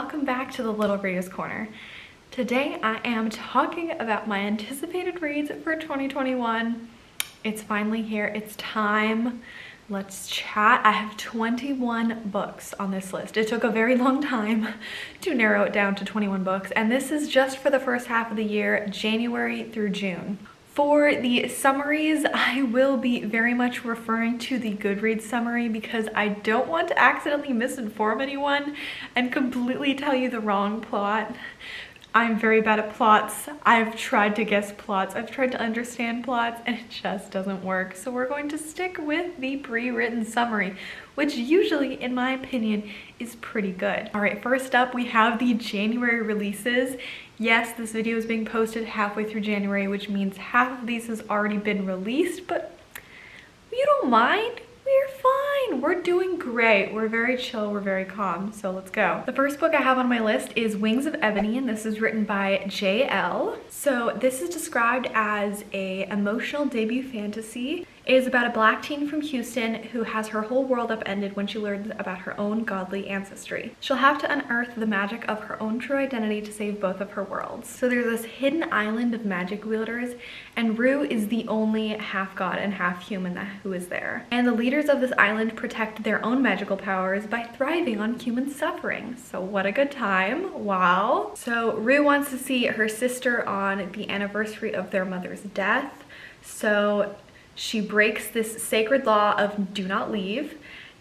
welcome back to the Little Readers Corner. Today I am talking about my anticipated reads for 2021. It's finally here, it's time. Let's chat. I have 21 books on this list. It took a very long time to narrow it down to 21 books, and this is just for the first half of the year, January through June. For the summaries, I will be very much referring to the Goodreads summary because I don't want to accidentally misinform anyone and completely tell you the wrong plot. I'm very bad at plots. I've tried to guess plots. I've tried to understand plots and it just doesn't work. So we're going to stick with the pre-written summary, which usually, in my opinion, is pretty good. All right, first up, we have the January releases. Yes, this video is being posted halfway through January, which means half of these has already been released, but you don't mind. We're fine. We're doing great. We're very chill. We're very calm. So let's go. The first book I have on my list is Wings of Ebony, and this is written by J.L. So this is described as a emotional debut fantasy. It is about a black teen from Houston who has her whole world upended when she learns about her own godly ancestry. She'll have to unearth the magic of her own true identity to save both of her worlds. So there's this hidden island of magic wielders, and Rue is the only half god and half human who is there. And the leaders of this island protect their own magical powers by thriving on human suffering. So what a good time. Wow. So Rue wants to see her sister on the anniversary of their mother's death. So she breaks this sacred law of do not leave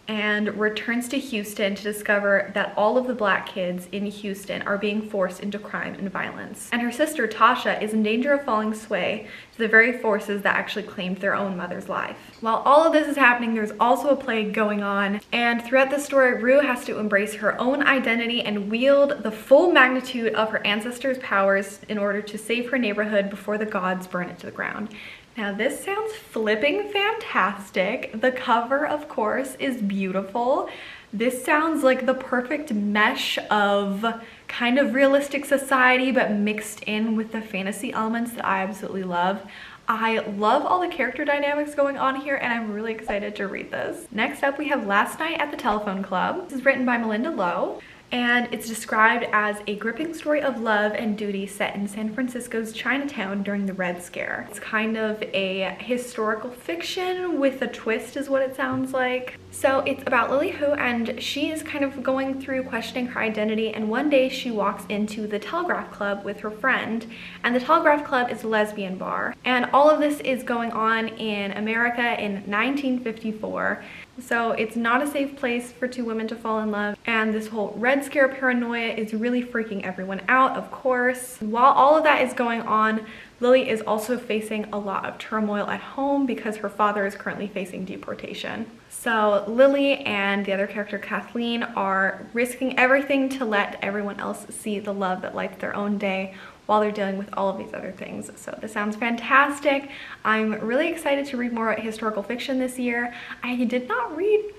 and returns to Houston to discover that all of the black kids in Houston are being forced into crime and violence. And her sister, Tasha, is in danger of falling sway to the very forces that actually claimed their own mother's life. While all of this is happening, there's also a plague going on, and throughout the story, Rue has to embrace her own identity and wield the full magnitude of her ancestors' powers in order to save her neighborhood before the gods burn it to the ground. Now this sounds flipping fantastic. The cover, of course, is beautiful. This sounds like the perfect mesh of kind of realistic society, but mixed in with the fantasy elements that I absolutely love. I love all the character dynamics going on here, and I'm really excited to read this. Next up, we have Last Night at the Telephone Club. This is written by Melinda Lowe, and it's described as a gripping story of love and duty set in San Francisco's Chinatown during the Red Scare. It's kind of a historical fiction with a twist is what it sounds like. So it's about Lily Hu, and she is kind of going through questioning her identity, and one day she walks into the Telegraph Club with her friend, and the Telegraph Club is a lesbian bar. And all of this is going on in America in 1954. So it's not a safe place for two women to fall in love, and this whole Red Scare paranoia is really freaking everyone out, of course. While all of that is going on, Lily is also facing a lot of turmoil at home because her father is currently facing deportation. So Lily and the other character, Kathleen, are risking everything to let everyone else see the love that lights their own day while they're dealing with all of these other things. So this sounds fantastic. I'm really excited to read more historical fiction this year. I did not read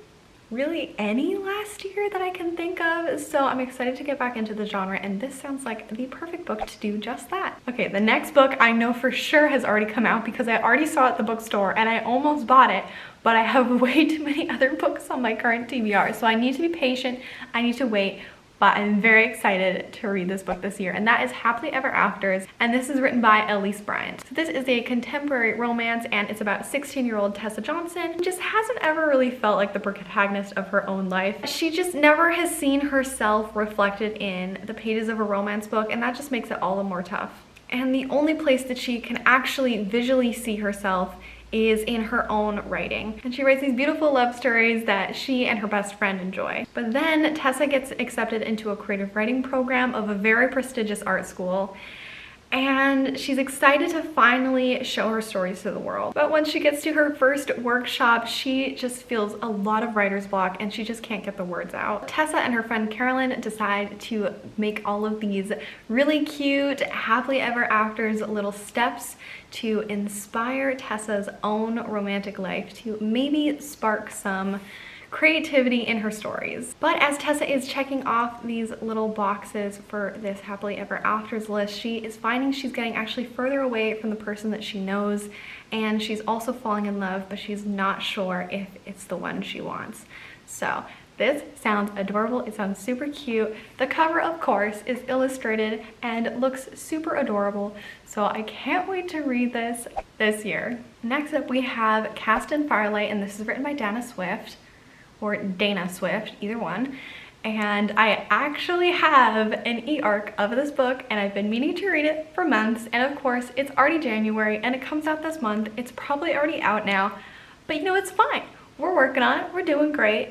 really any last year that I can think of, so I'm excited to get back into the genre, and this sounds like the perfect book to do just that. Okay, the next book I know for sure has already come out because I already saw it at the bookstore and I almost bought it, but I have way too many other books on my current TBR, so I need to be patient, I need to wait. But I'm very excited to read this book this year, and that is Happily Ever Afters, and this is written by Elise Bryant. So this is a contemporary romance, and it's about 16-year-old Tessa Johnson, who just hasn't ever really felt like the protagonist of her own life. She just never has seen herself reflected in the pages of a romance book, and that just makes it all the more tough. And the only place that she can actually visually see herself is in her own writing. And she writes these beautiful love stories that she and her best friend enjoy. But then Tessa gets accepted into a creative writing program of a very prestigious art school, and she's excited to finally show her stories to the world. But when she gets to her first workshop, she just feels a lot of writer's block and she just can't get the words out. Tessa and her friend Carolyn decide to make all of these really cute happily ever afters little steps to inspire Tessa's own romantic life, to maybe spark some creativity in her stories. But as Tessa is checking off these little boxes for this happily ever afters list, she is finding she's getting actually further away from the person that she knows, and she's also falling in love, but she's not sure if it's the one she wants. So This sounds adorable. It sounds super cute. The cover, of course, is illustrated and looks super adorable. So I can't wait to read this year. Next up, we have Cast in Firelight, and this is written by Dana Swift, or Dana Swift, either one. And I actually have an e-arc of this book, and I've been meaning to read it for months. And of course, it's already January, and it comes out this month. It's probably already out now, but you know, it's fine. We're working on it. We're doing great.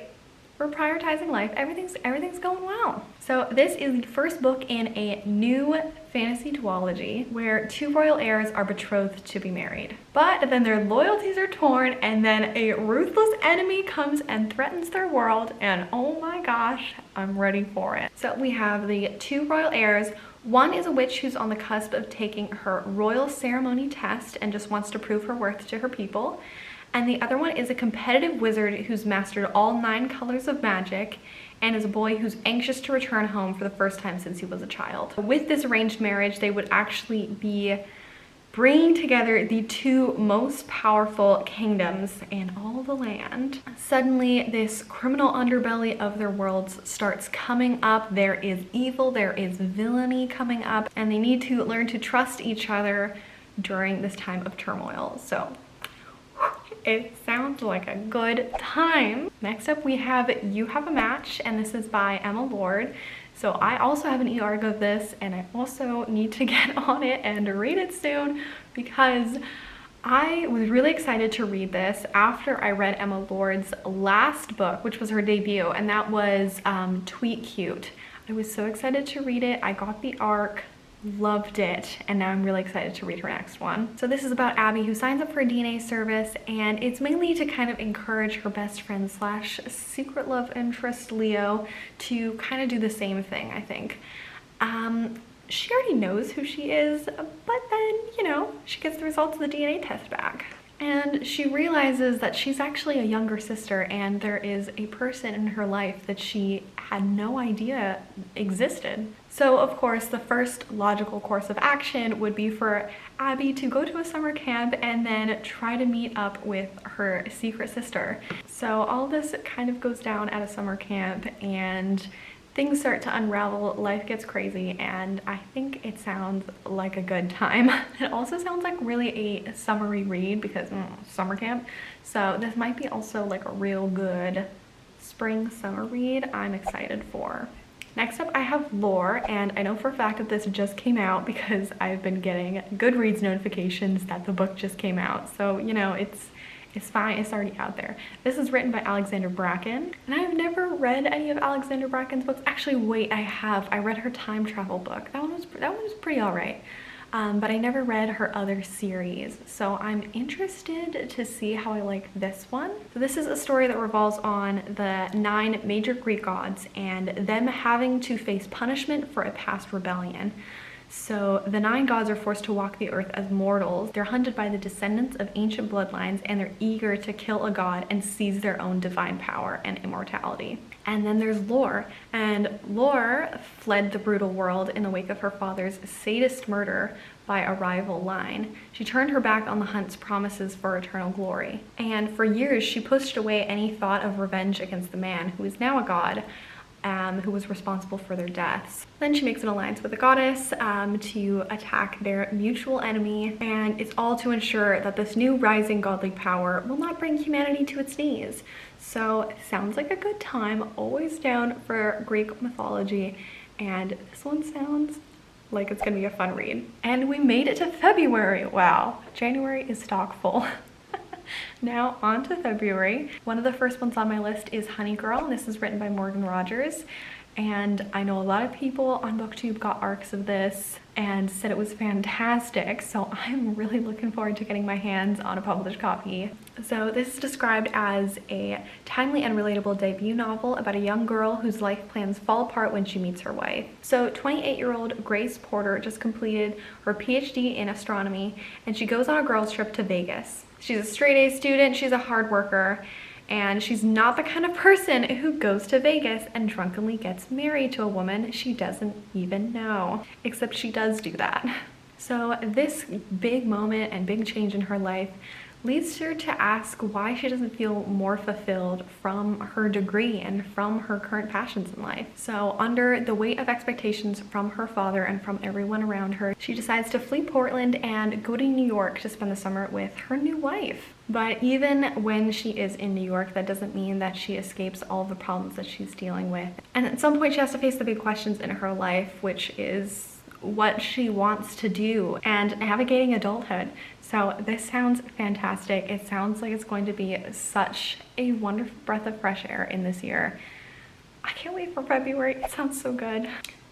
We're prioritizing life. Everything's going well. So this is the first book in a new fantasy duology where two royal heirs are betrothed to be married. But then their loyalties are torn, and then a ruthless enemy comes and threatens their world, and oh my gosh, I'm ready for it. So we have the two royal heirs. One is a witch who's on the cusp of taking her royal ceremony test and just wants to prove her worth to her people. And the other one is a competitive wizard who's mastered all 9 colors of magic and is a boy who's anxious to return home for the first time since he was a child. With this arranged marriage, they would actually be bringing together the 2 most powerful kingdoms in all the land. Suddenly, this criminal underbelly of their worlds starts coming up. There is evil, there is villainy coming up, and they need to learn to trust each other during this time of turmoil. So it sounds like a good time. Next up, we have You Have a Match, and this is by Emma Lord. So I also have an e-arc of this, and I also need to get on it and read it soon because I was really excited to read this after I read Emma Lord's last book, which was her debut, and that was Tweet Cute. I was so excited to read it. I got the arc, loved it, and now I'm really excited to read her next one. So this is about Abby, who signs up for a DNA service, and it's mainly to kind of encourage her best friend slash secret love interest Leo to kind of do the same thing, I think. She already knows who she is, but then, you know, she gets the results of the DNA test back. And she realizes that she's actually a younger sister, and there is a person in her life that she had no idea existed. So of course, the first logical course of action would be for Abby to go to a summer camp and then try to meet up with her secret sister. So all this kind of goes down at a summer camp, and things start to unravel, life gets crazy, and I think it sounds like a good time. It also sounds like really a summery read because summer camp. So this might be also like a real good spring summer read I'm excited for. Next up, I have Lore, and I know for a fact that this just came out because I've been getting Goodreads notifications that the book just came out. So, you know, it's fine, it's already out there. This is written by Alexandra Bracken, and I've never read any of Alexandra Bracken's books. Actually, wait, I have. I read her time travel book. That one was pretty all right. But I never read her other series, so I'm interested to see how I like this one. So this is a story that revolves on the 9 major Greek gods and them having to face punishment for a past rebellion. So the 9 gods are forced to walk the earth as mortals. They're hunted by the descendants of ancient bloodlines, and they're eager to kill a god and seize their own divine power and immortality. And then there's Lore, and Lore fled the brutal world in the wake of her father's sadist murder by a rival line. She turned her back on the hunt's promises for eternal glory. And for years, she pushed away any thought of revenge against the man, who is now a god, who was responsible for their deaths. Then she makes an alliance with the goddess to attack their mutual enemy, and it's all to ensure that this new rising godly power will not bring humanity to its knees. So it sounds like a good time, always down for Greek mythology, and this one sounds like it's gonna be a fun read. And we made it to February. Wow, January is stock full. Now on to February. One of the first ones on my list is Honey Girl, and this is written by Morgan Rogers. And I know a lot of people on BookTube got arcs of this and said it was fantastic, so I'm really looking forward to getting my hands on a published copy. So this is described as a timely and relatable debut novel about a young girl whose life plans fall apart when she meets her wife. So 28-year-old Grace Porter just completed her PhD in astronomy, and she goes on a girls trip to Vegas. She's a straight-A student, she's a hard worker, and she's not the kind of person who goes to Vegas and drunkenly gets married to a woman she doesn't even know. Except she does do that. So this big moment and big change in her life leads her to ask why she doesn't feel more fulfilled from her degree and from her current passions in life. So under the weight of expectations from her father and from everyone around her, she decides to flee Portland and go to New York to spend the summer with her new wife. But even when she is in New York, that doesn't mean that she escapes all the problems that she's dealing with. And at some point she has to face the big questions in her life, which is what she wants to do and navigating adulthood. So this sounds fantastic. It sounds like it's going to be such a wonderful breath of fresh air in this year. I can't wait for February. It sounds so good.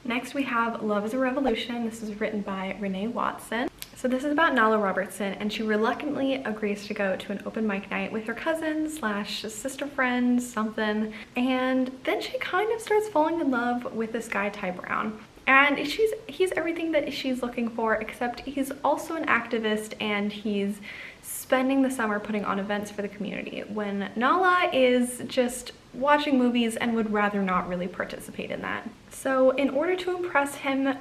Next we have Love is a Revolution. This is written by Renee Watson. So this is about Nala Robertson, and she reluctantly agrees to go to an open mic night with her cousin slash sister friend something, and then she kind of starts falling in love with this guy Ty Brown. And he's everything that she's looking for, except he's also an activist, and he's spending the summer putting on events for the community when Nala is just watching movies and would rather not really participate in that. So in order to impress him,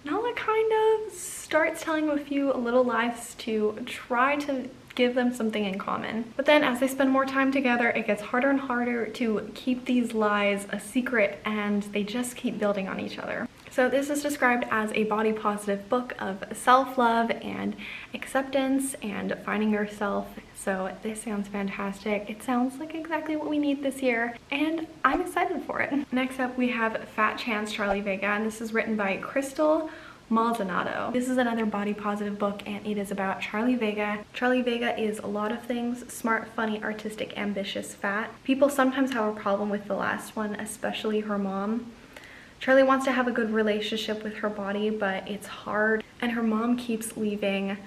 Nala kind of starts telling him a few little lies to try to give them something in common. But then as they spend more time together, it gets harder and harder to keep these lies a secret, and they just keep building on each other. So this is described as a body positive book of self-love and acceptance and finding yourself. So this sounds fantastic. It sounds like exactly what we need this year, and I'm excited for it. Next up we have Fat Chance Charlie Vega, and this is written by Crystal Maldonado. This is another body positive book, and it is about Charlie Vega. Charlie Vega is a lot of things: smart, funny, artistic, ambitious, fat. People sometimes have a problem with the last one, especially her mom. Charlie wants to have a good relationship with her body, but it's hard, and her mom keeps leaving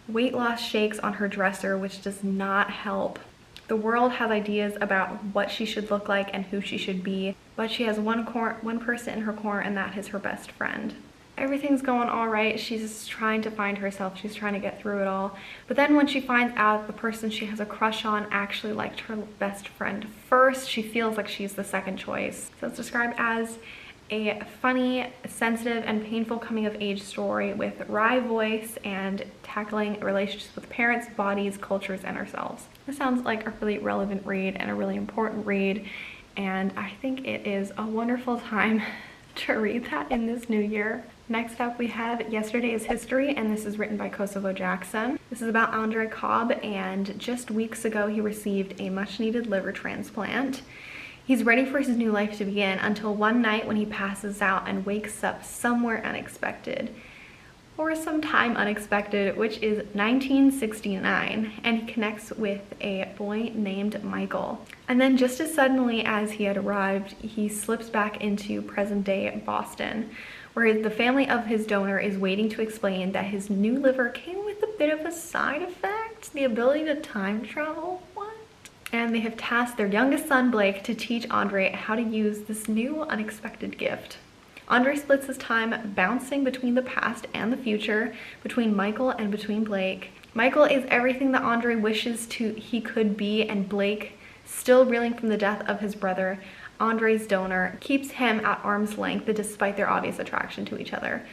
weight loss shakes on her dresser, which does not help. The world has ideas about what she should look like and who she should be, but she has one person in her corner, and that is her best friend. Everything's going all right. She's trying to find herself. She's trying to get through it all. But then when she finds out the person she has a crush on actually liked her best friend first, she feels like she's the second choice. So it's described as a funny, sensitive, and painful coming-of-age story with wry voice and tackling relationships with parents, bodies, cultures, and ourselves. This sounds like a really relevant read and a really important read, and I think it is a wonderful time to read that in this new year. Next up we have Yesterday is History, and this is written by Kosovo Jackson. This is about Andre Cobb, and just weeks ago he received a much-needed liver transplant. He's ready for his new life to begin until one night when he passes out and wakes up somewhere unexpected, or sometime unexpected, which is 1969, and he connects with a boy named Michael. And then just as suddenly as he had arrived, he slips back into present-day Boston, where the family of his donor is waiting to explain that his new liver came with a bit of a side effect: the ability to time travel. What? And they have tasked their youngest son, Blake, to teach Andre how to use this new unexpected gift. Andre splits his time bouncing between the past and the future, between Michael and between Blake. Michael is everything that Andre wishes he could be, and Blake, still reeling from the death of his brother, Andre's donor, keeps him at arm's length despite their obvious attraction to each other.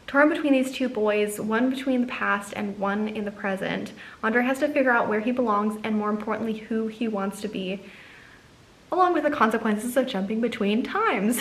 Torn between these two boys, one between the past and one in the present, Andre has to figure out where he belongs and, more importantly, who he wants to be, along with the consequences of jumping between times.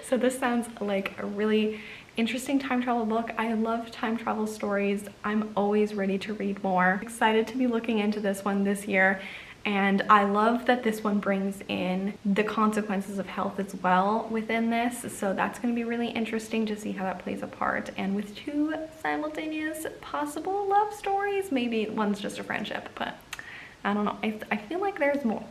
So this sounds like a really interesting time travel book. I love time travel stories. I'm always ready to read more. I'm excited to be looking into this one this year. And I love that this one brings in the consequences of health as well within this. So that's going to be really interesting to see how that plays a part. And with two simultaneous possible love stories, maybe one's just a friendship, but I don't know. I feel like there's more.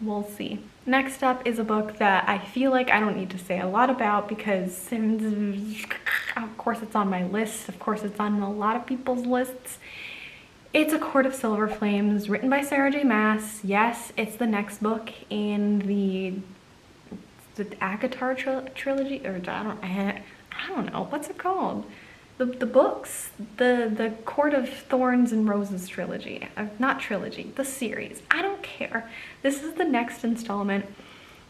We'll see. Next up is a book that I feel like I don't need to say a lot about because of course it's on my list. Of course it's on a lot of people's lists. It's A Court of Silver Flames, written by Sarah J. Maas. Yes, it's the next book in the ACOTAR trilogy, or I don't know, what's it called? The books, the Court of Thorns and Roses trilogy, not trilogy, the series. I don't care. This is the next installment.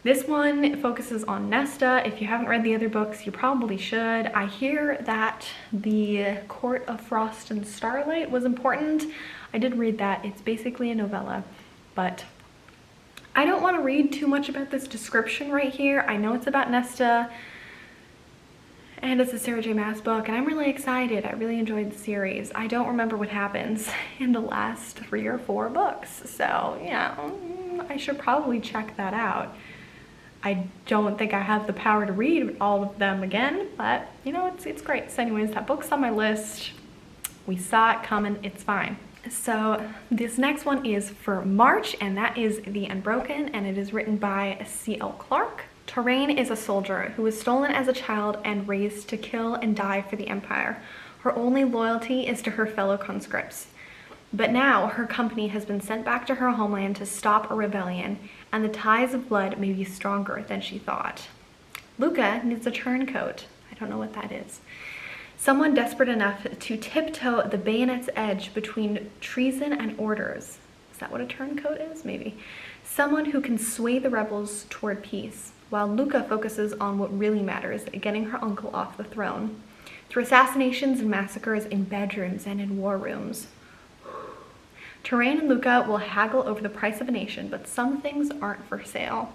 This one focuses on Nesta. If you haven't read the other books, you probably should. I hear that the Court of Frost and Starlight was important. I did read that. It's basically a novella, but I don't want to read too much about this description right here. I know it's about Nesta, and it's a Sarah J. Maas book, and I'm really excited. I really enjoyed the series. I don't remember what happens in the last 3 or 4 books, so yeah, I should probably check that out. I don't think I have the power to read all of them again, but you know, it's great. So anyways, that book's on my list. We saw it coming, it's fine. So this next one is for March, and that is The Unbroken, and it is written by C.L. Clarke. Terrain is a soldier who was stolen as a child and raised to kill and die for the Empire. Her only loyalty is to her fellow conscripts. But now her company has been sent back to her homeland to stop a rebellion, and the ties of blood may be stronger than she thought. Luca needs a turncoat. I don't know what that is. Someone desperate enough to tiptoe the bayonet's edge between treason and orders. Is that what a turncoat is? Maybe. Someone who can sway the rebels toward peace, while Luca focuses on what really matters, getting her uncle off the throne. Through assassinations and massacres in bedrooms and in war rooms. Terrain and Luca will haggle over the price of a nation, but some things aren't for sale.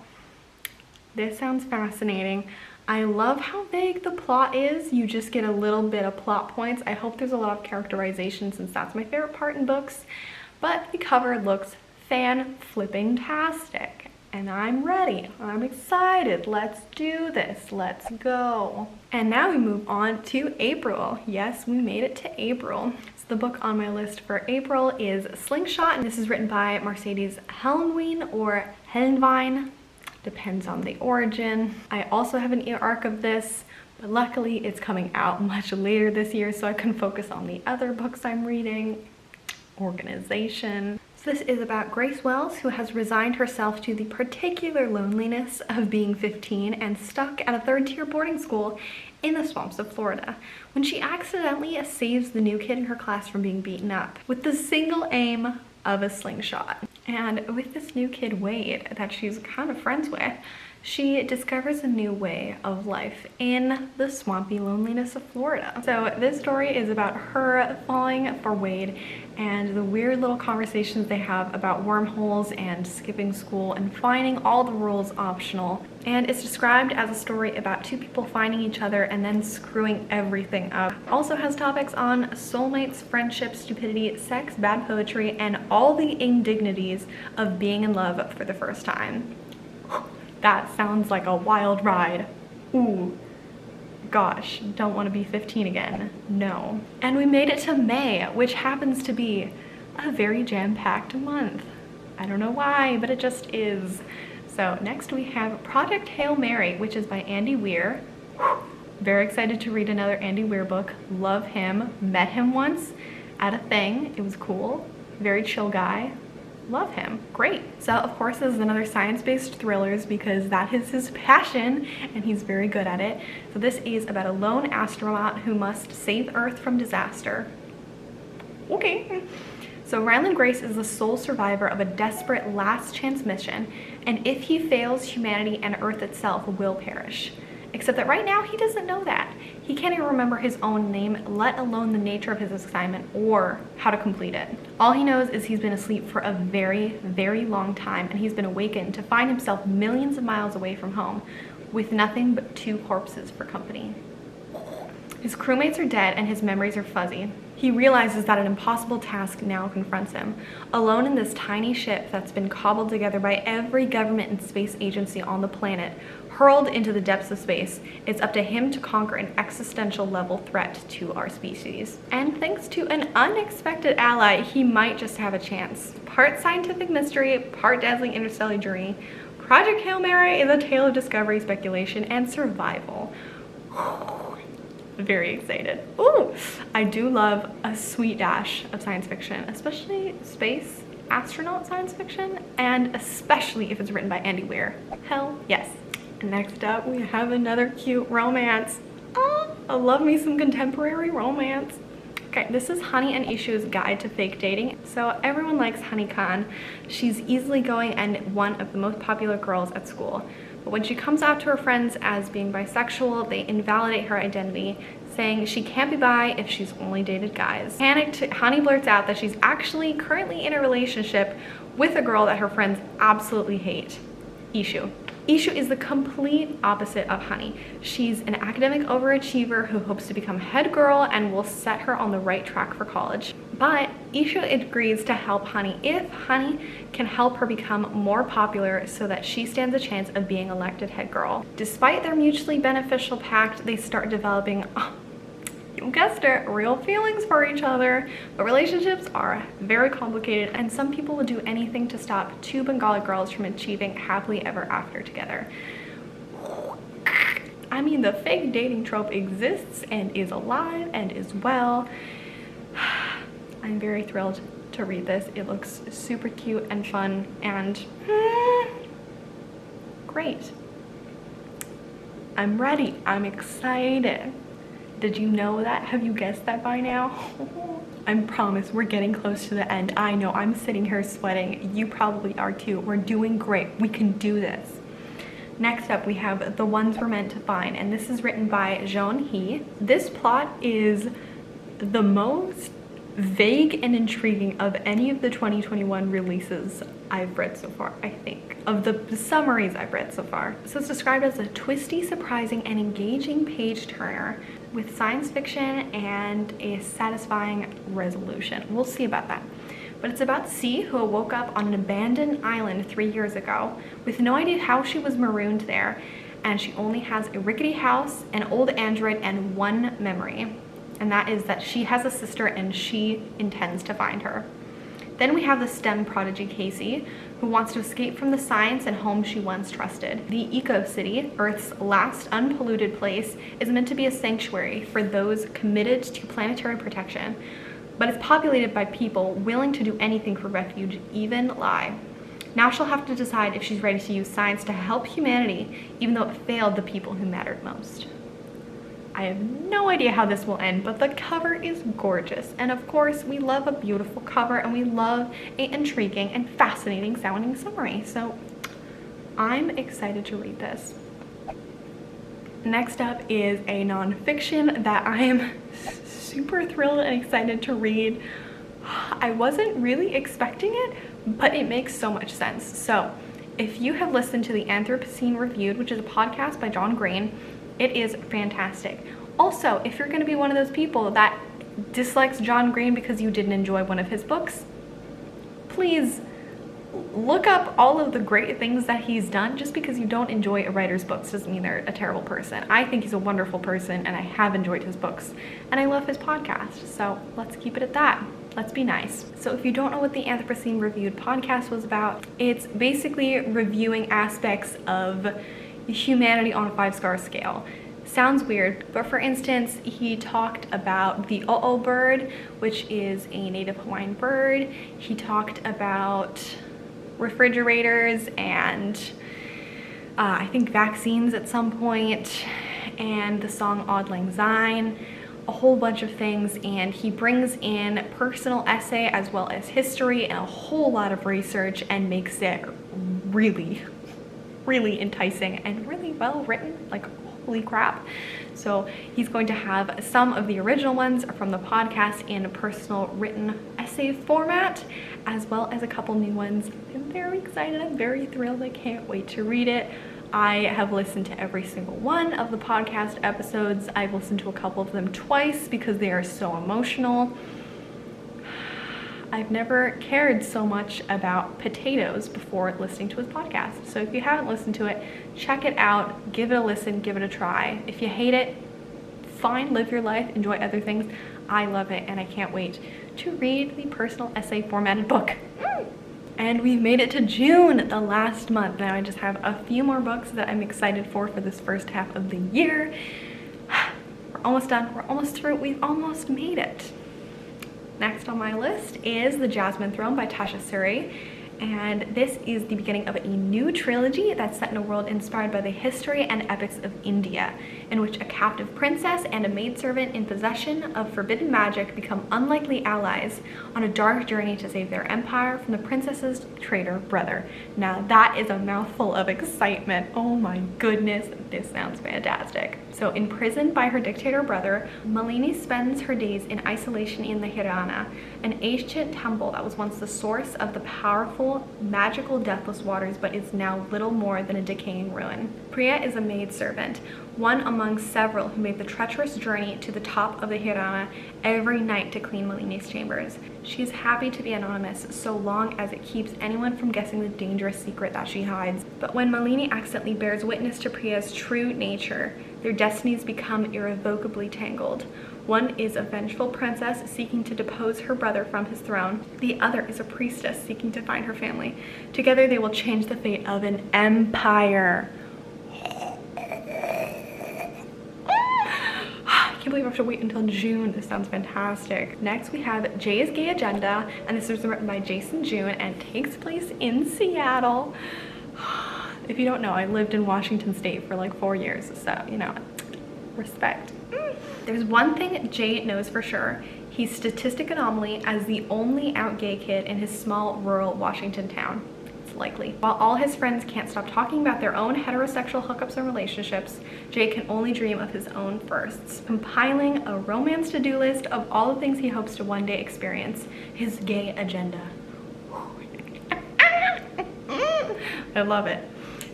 This sounds fascinating. I love how vague the plot is. You just get a little bit of plot points. I hope there's a lot of characterization, since that's my favorite part in books. But the cover looks fan-flipping-tastic, and I'm ready. I'm excited. Let's do this. Let's go. And now we move on to April. Yes, we made it to April. The book on my list for April is Slingshot, and this is written by Mercedes Helnwein or Helnwein, depends on the origin. I also have an arc of this, but luckily it's coming out much later this year, so I can focus on the other books I'm reading. Organization. So this is about Grace Wells, who has resigned herself to the particular loneliness of being 15 and stuck at a third-tier boarding school in the swamps of Florida, when she accidentally saves the new kid in her class from being beaten up with the single aim of a slingshot. And with this new kid, Wade, that she's kind of friends with, she discovers a new way of life in the swampy loneliness of Florida. So this story is about her falling for Wade and the weird little conversations they have about wormholes and skipping school and finding all the rules optional. And it's described as a story about 2 people finding each other and then screwing everything up. Also has topics on soulmates, friendship, stupidity, sex, bad poetry, and all the indignities of being in love for the first time. That sounds like a wild ride. Ooh, gosh, don't want to be 15 again. No. And we made it to May, which happens to be a very jam-packed month. I don't know why, but it just is. So next we have Project Hail Mary, which is by Andy Weir. Very excited to read another Andy Weir book. Love him. Met him once at a thing. It was cool. Very chill guy. Love him. Great. So of course this is another science-based thrillers, because that is his passion and he's very good at it. So this is about a lone astronaut who must save Earth from disaster. Okay. So Ryland Grace is the sole survivor of a desperate last chance mission, and if he fails, humanity and Earth itself will perish. Except that right now he doesn't know that. He can't even remember his own name, let alone the nature of his assignment or how to complete it. All he knows is he's been asleep for a very, very long time, and he's been awakened to find himself millions of miles away from home with nothing but 2 corpses for company. His crewmates are dead and his memories are fuzzy. He realizes that an impossible task now confronts him. Alone in this tiny ship that's been cobbled together by every government and space agency on the planet, hurled into the depths of space, it's up to him to conquer an existential level threat to our species. And thanks to an unexpected ally, he might just have a chance. Part scientific mystery, part dazzling interstellar journey, Project Hail Mary is a tale of discovery, speculation, and survival. Very excited. Ooh, I do love a sweet dash of science fiction, especially space astronaut science fiction, and especially if it's written by Andy Weir. Hell yes. And next up, we have another cute romance. Oh, I love me some contemporary romance. Okay, this is Honey and Ishu's Guide to Fake Dating. So everyone likes Honey Khan. She's easygoing and one of the most popular girls at school. But when she comes out to her friends as being bisexual, they invalidate her identity, saying she can't be bi if she's only dated guys. Panicked, Honey blurts out that she's actually currently in a relationship with a girl that her friends absolutely hate, Ishu. Ishu is the complete opposite of Honey. She's an academic overachiever who hopes to become head girl and will set her on the right track for college. But Ishu agrees to help Honey if Honey can help her become more popular so that she stands a chance of being elected head girl. Despite their mutually beneficial pact, they start developing, you guessed it, real feelings for each other. But relationships are very complicated, and some people will do anything to stop two Bengali girls from achieving happily ever after together. I mean, the fake dating trope exists and is alive and is well. I'm very thrilled to read this. It looks super cute and fun and great. I'm ready. I'm excited. Did you know that? Have you guessed that by now? I promise we're getting close to the end. I know, I'm sitting here sweating. You probably are too. We're doing great. We can do this. Next up, we have The Ones We're Meant to Find, and this is written by Jeon Hee. This plot is the most vague and intriguing of any of the 2021 releases I've read so far, I think. Of the summaries I've read so far. So it's described as a twisty, surprising, and engaging page turner with science fiction and a satisfying resolution. We'll see about that. But it's about C, who woke up on an abandoned island 3 years ago with no idea how she was marooned there, and she only has a rickety house, an old android, and one memory. And that is that she has a sister and she intends to find her. Then we have the STEM prodigy Casey, who wants to escape from the science and home she once trusted. The Eco City, Earth's last unpolluted place, is meant to be a sanctuary for those committed to planetary protection, but it's populated by people willing to do anything for refuge, even lie. Now she'll have to decide if she's ready to use science to help humanity, even though it failed the people who mattered most. I have no idea how this will end, but the cover is gorgeous. And of course, we love a beautiful cover and we love an intriguing and fascinating sounding summary. So I'm excited to read this. Next up is a nonfiction that I am super thrilled and excited to read. I wasn't really expecting it, but it makes so much sense. So if you have listened to the Anthropocene Reviewed, which is a podcast by John Green, it is fantastic. Also, if you're going to be one of those people that dislikes John Green because you didn't enjoy one of his books, please look up all of the great things that he's done. Just because you don't enjoy a writer's books doesn't mean they're a terrible person. I think he's a wonderful person and I have enjoyed his books and I love his podcast. So let's keep it at that. Let's be nice. So if you don't know what the Anthropocene Reviewed podcast was about, it's basically reviewing aspects of humanity on a 5-star scale. Sounds weird, but for instance, he talked about the o'o bird, which is a native Hawaiian bird. He talked about refrigerators and I think vaccines at some point, and the song Auld Lang Syne, a whole bunch of things. And he brings in personal essay as well as history and a whole lot of research and makes it really enticing and really well written, like holy crap. So he's going to have some of the original ones from the podcast in a personal written essay format, as well as a couple new ones. I'm very excited, I'm very thrilled, I can't wait to read it. I have listened to every single one of the podcast episodes. I've listened to a couple of them twice because they are so emotional. I've never cared so much about potatoes before listening to his podcast. So if you haven't listened to it, check it out, give it a listen, give it a try. If you hate it, fine, live your life, enjoy other things. I love it and I can't wait to read the personal essay formatted book. And we've made it to June, the last month. Now I just have a few more books that I'm excited for this first half of the year. We're almost done, we're almost through, we've almost made it. Next on my list is The Jasmine Throne by Tasha Suri. and this is the beginning of a new trilogy that's set in a world inspired by the history and epics of India, in which a captive princess and a maidservant in possession of forbidden magic become unlikely allies on a dark journey to save their empire from the princess's traitor brother. Now that is a mouthful of excitement. Oh my goodness, this sounds fantastic. So imprisoned by her dictator brother, Malini spends her days in isolation in the Hirana, an ancient temple that was once the source of the powerful, magical deathless waters, but is now little more than a decaying ruin. Priya is a maidservant, one among several who made the treacherous journey to the top of the Hirana every night to clean Malini's chambers. She is happy to be anonymous so long as it keeps anyone from guessing the dangerous secret that she hides. But when Malini accidentally bears witness to Priya's true nature, their destinies become irrevocably tangled. One is a vengeful princess seeking to depose her brother from his throne. The other is a priestess seeking to find her family. Together they will change the fate of an empire. I can't believe I have to wait until June. This sounds fantastic. Next we have Jay's Gay Agenda, and this was written by Jason June and takes place in Seattle. If you don't know, I lived in Washington State for like 4 years, so you know, respect. There's one thing Jay knows for sure. He's statistic anomaly as the only out gay kid in his small rural Washington town. It's likely. While all his friends can't stop talking about their own heterosexual hookups and relationships, Jay can only dream of his own firsts, compiling a romance to-do list of all the things he hopes to one day experience. His gay agenda. I love it.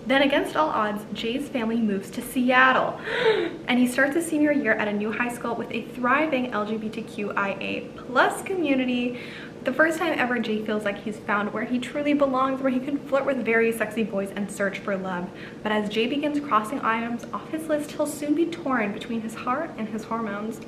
Then against all odds, Jay's family moves to Seattle and he starts his senior year at a new high school with a thriving LGBTQIA+ community. The first time ever Jay feels like he's found where he truly belongs, where he can flirt with very sexy boys and search for love. But as Jay begins crossing items off his list, he'll soon be torn between his heart and his hormones,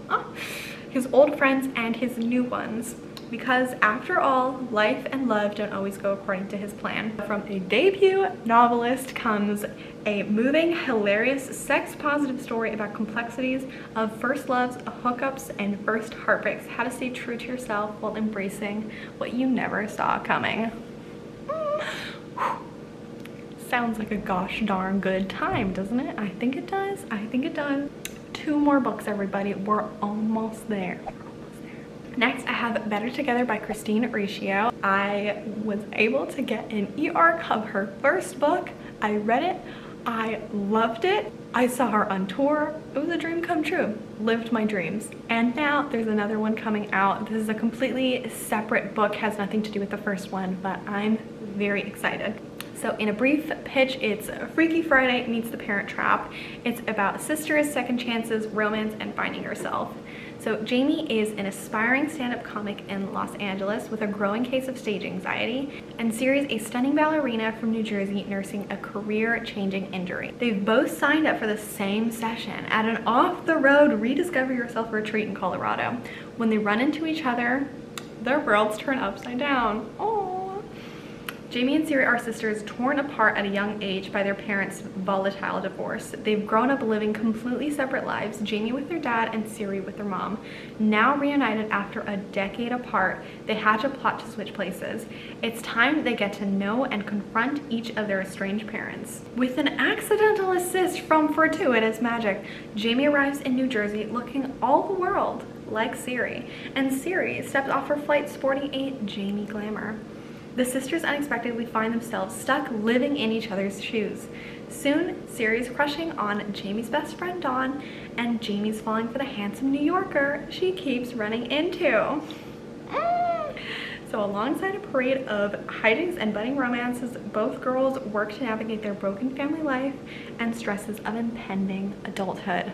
his old friends and his new ones. Because after all, life and love don't always go according to his plan. From a debut novelist comes a moving, hilarious, sex-positive story about complexities of first loves, hookups, and first heartbreaks. How to stay true to yourself while embracing what you never saw coming. Sounds like a gosh darn good time, doesn't it? I think it does. I think it does. 2 more books, everybody. We're almost there. Next, I have Better Together by Christine Riccio. I was able to get an e-arc of her first book. I read it. I loved it. I saw her on tour. It was a dream come true. Lived my dreams. And now there's another one coming out. This is a completely separate book, has nothing to do with the first one, but I'm very excited. So in a brief pitch, it's Freaky Friday meets The Parent Trap. It's about sisters, second chances, romance, and finding yourself. So Jamie is an aspiring stand-up comic in Los Angeles with a growing case of stage anxiety, and Siri's a stunning ballerina from New Jersey nursing a career-changing injury. They've both signed up for the same session at an off-the-road rediscover yourself retreat in Colorado. When they run into each other, their worlds turn upside down. Oh. Jamie and Siri are sisters torn apart at a young age by their parents' volatile divorce. They've grown up living completely separate lives, Jamie with their dad and Siri with their mom. Now reunited after a decade apart, they hatch a plot to switch places. It's time they get to know and confront each of their estranged parents. With an accidental assist from fortuitous magic, Jamie arrives in New Jersey looking all the world like Siri, and Siri steps off her flight sporting a Jamie glamour. The sisters unexpectedly find themselves stuck living in each other's shoes. Soon, Siri's crushing on Jamie's best friend Dawn, and Jamie's falling for the handsome New Yorker she keeps running into. So alongside a parade of hijinks and budding romances, both girls work to navigate their broken family life and stresses of impending adulthood.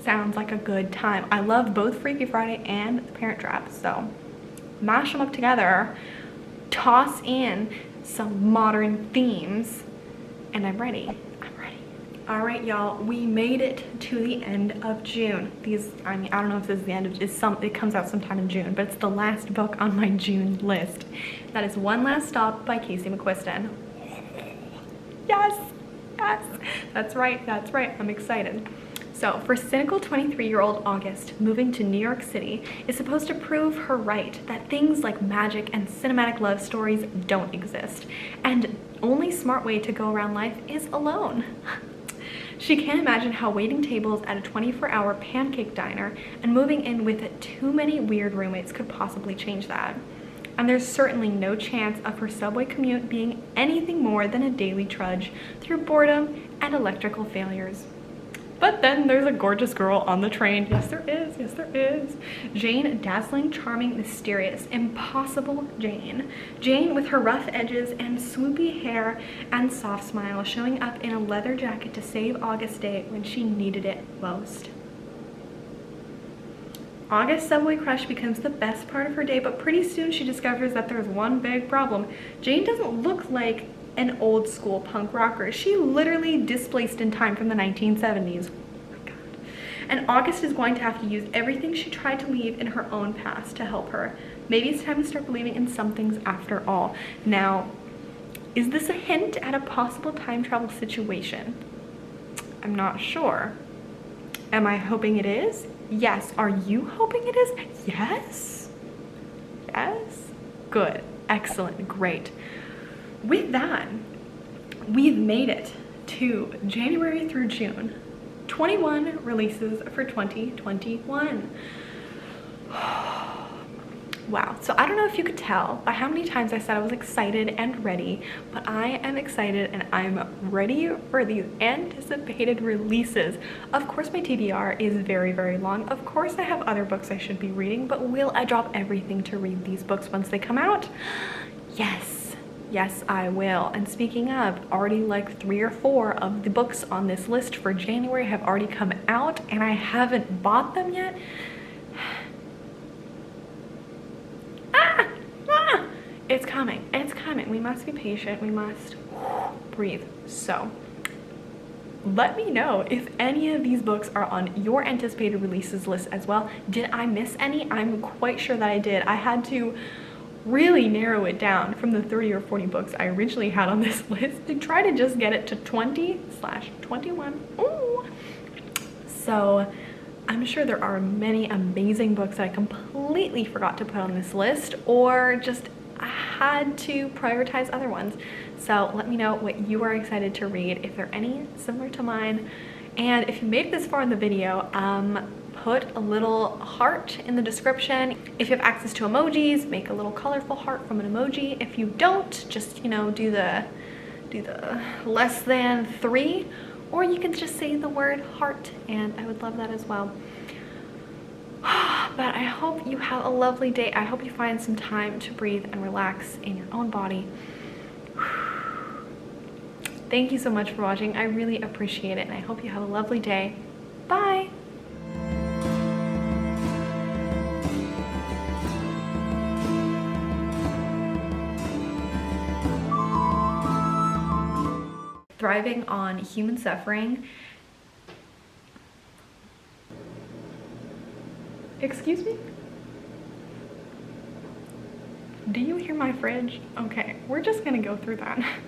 Sounds like a good time. I love both Freaky Friday and The Parent Trap, so mash them up together. Toss in some modern themes, and I'm ready. All right, y'all, we made it to the end of June. I don't know if this is the end of, it comes out sometime in June, but it's the last book on my June list. That is One Last Stop by Casey McQuiston. Yes, that's right, I'm excited. So for cynical 23-year-old August, moving to New York City is supposed to prove her right that things like magic and cinematic love stories don't exist, and only smart way to go around life is alone. She can't imagine how waiting tables at a 24-hour pancake diner and moving in with too many weird roommates could possibly change that. And there's certainly no chance of her subway commute being anything more than a daily trudge through boredom and electrical failures. But then there's a gorgeous girl on the train. Yes, there is. Yes, there is. Jane, dazzling, charming, mysterious, impossible Jane. Jane with her rough edges and swoopy hair and soft smile, showing up in a leather jacket to save August's day when she needed it most. August's subway crush becomes the best part of her day, but pretty soon she discovers that there's one big problem. Jane doesn't look like an old school punk rocker. She literally displaced in time from the 1970s. Oh my God. And August is going to have to use everything she tried to leave in her own past to help her. Maybe it's time to start believing in some things after all. Now, is this a hint at a possible time travel situation? I'm not sure. Am I hoping it is? Yes. Are you hoping it is? Yes? Yes? Good. Excellent. Great. With that, we've made it to January through June. 21 releases for 2021. Wow. So I don't know if you could tell by how many times I said I was excited and ready, but I am excited and I'm ready for these anticipated releases. Of course, my TBR is very, very long. Of course, I have other books I should be reading, but will I drop everything to read these books once they come out? Yes. Yes, I will. And speaking of, already like 3 or 4 of the books on this list for January have already come out and I haven't bought them yet. It's coming. It's coming. We must be patient. We must breathe. So let me know if any of these books are on your anticipated releases list as well. Did I miss any? I'm quite sure that I did. I had to really narrow it down from the 30 or 40 books I originally had on this list to try to just get it to 20/21. Ooh. So I'm sure there are many amazing books that I completely forgot to put on this list, or just I had to prioritize other ones. So let me know what you are excited to read, if there are any similar to mine. And if you made it this far in the video, put a little heart in the description. If you have access to emojis, make a little colorful heart from an emoji. If you don't, just, you know, do the less than 3, or you can just say the word heart, and I would love that as well. But I hope you have a lovely day. I hope you find some time to breathe and relax in your own body. Thank you so much for watching. I really appreciate it, and I hope you have a lovely day. Bye. Thriving on human suffering. Excuse me? Do you hear my fridge? Okay, we're just gonna go through that.